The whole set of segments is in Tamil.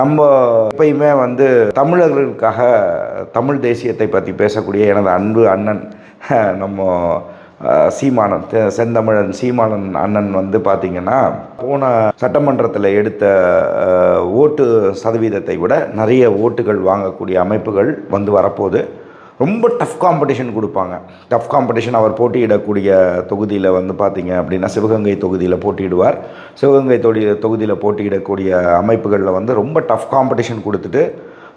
நம்ம எப்பயுமே தமிழர்களுக்காக தமிழ் தேசியத்தை பற்றி பேசக்கூடிய எனது அன்பு அண்ணன் நம்ம சீமானன் செந்தமிழன் சீமானன் அண்ணன் பார்த்திங்கன்னா போன சட்டமன்றத்தில் எடுத்த ஓட்டு சதவீதத்தை விட நிறைய ஓட்டுகள் வாங்கக்கூடிய அமைப்புகள் வரப்போகுது. ரொம்ப டஃப் காம்படிஷன் கொடுப்பாங்க. டஃப் காம்படிஷன் அவர் போட்டியிடக்கூடிய தொகுதியில் பார்த்திங்க அப்படின்னா சிவகங்கை தொகுதியில் போட்டியிடுவார். சிவகங்கை தொகுதியில் போட்டியிடக்கூடிய அமைப்புகளில் ரொம்ப டஃப் காம்படிஷன் கொடுத்துட்டு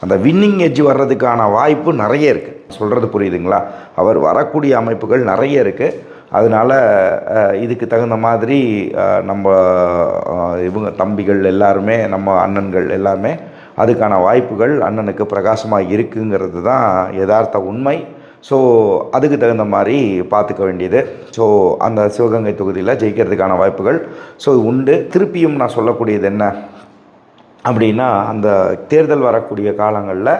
அந்த வின்னிங் எட்ஜ் வர்றதுக்கான வாய்ப்பு நிறைய இருக்குது. சொல்கிறது புரியுதுங்களா? அவர் வரக்கூடிய அமைப்புகள் நிறைய இருக்குது. அதனால் இதுக்கு தகுந்த மாதிரி நம்ம இவங்க தம்பிகள் எல்லாருமே, நம்ம அண்ணன்கள் எல்லாருமே அதுக்கான வாய்ப்புகள் அண்ணனுக்கு பிரகாசமாக இருக்குங்கிறது தான் யதார்த்த உண்மை. ஸோ அதுக்கு தகுந்த மாதிரி பார்த்துக்க வேண்டியது. ஸோ அந்த சிவகங்கை தொகுதியில் ஜெயிக்கிறதுக்கான வாய்ப்புகள் உண்டு. திருப்பியும் நான் சொல்லக்கூடியது என்ன அப்படின்னா, அந்த தேர்தல் வரக்கூடிய காலங்களில்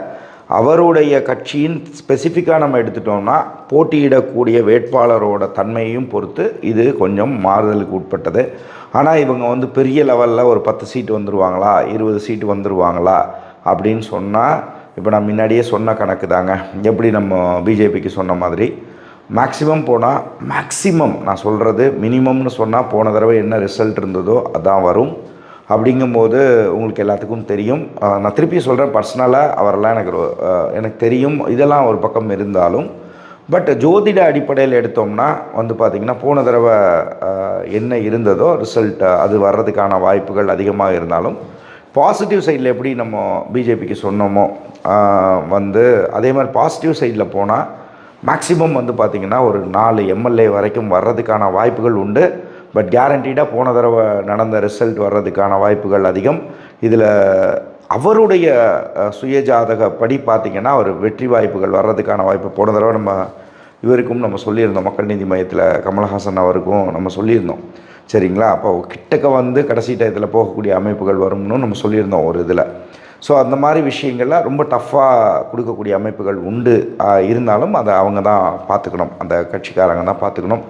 அவருடைய கட்சியின் ஸ்பெசிஃபிக்காக நம்ம எடுத்துட்டோம்னா போட்டியிடக்கூடிய வேட்பாளரோட தன்மையையும் பொறுத்து இது கொஞ்சம் மாறுதலுக்கு உட்பட்டது. ஆனால் இவங்க பெரிய லெவலில் ஒரு 10 சீட்டு வந்துடுவாங்களா, 20 சீட்டு வந்துடுவாங்களா அப்படின்னு சொன்னால், இப்போ நான் முன்னாடியே சொன்ன கணக்கு தாங்க. எப்படி நம்ம பிஜேபிக்கு சொன்ன மாதிரி மேக்ஸிமம் நான் சொல்கிறது மினிமம்னு சொன்னால் போன தடவை என்ன ரிசல்ட் இருந்ததோ அதான் வரும். அப்படிங்கும்போது உங்களுக்கு எல்லாத்துக்கும் தெரியும். நான் திருப்பி சொல்கிறேன், பர்சனலாக அவரெல்லாம் எனக்கு தெரியும். இதெல்லாம் ஒரு பக்கம் இருந்தாலும் பட் ஜோதிட அடிப்படையில் எடுத்தோம்னா பார்த்திங்கன்னா போன தடவை என்ன இருந்ததோ ரிசல்ட் அது வர்றதுக்கான வாய்ப்புகள் அதிகமாக இருந்தாலும், பாசிட்டிவ் சைடில் எப்படி நம்ம பிஜேபிக்கு சொன்னோமோ அதே மாதிரி பாசிட்டிவ் சைடில் போனால் மேக்ஸிமம் பார்த்திங்கன்னா ஒரு 4 எம்எல்ஏ வரைக்கும் வர்றதுக்கான வாய்ப்புகள் உண்டு. பட் கேரண்டீடாக போன தடவை நடந்த ரிசல்ட் வர்றதுக்கான வாய்ப்புகள் அதிகம். இதில் அவருடைய சுயஜாதகப்படி பார்த்திங்கன்னா ஒரு வெற்றி வாய்ப்புகள் வர்றதுக்கான வாய்ப்பு போன தடவை இவருக்கும் நம்ம சொல்லியிருந்தோம். மக்கள் நீதி மையத்தில் கமலஹாசன் அவருக்கும் நம்ம சொல்லியிருந்தோம். சரிங்களா? அப்போ கிட்டக்க கடைசி டயத்தில் போகக்கூடிய அமைப்புகள் வரும்னு நம்ம சொல்லியிருந்தோம் ஒரு இதில். ஸோ அந்த மாதிரி விஷயங்கள்லாம் ரொம்ப டஃப்பாக கொடுக்கக்கூடிய அமைப்புகள் உண்டு. இருந்தாலும் அதை அவங்க தான் பார்த்துக்கணும், அந்த கட்சிக்காரங்க தான் பார்த்துக்கணும்.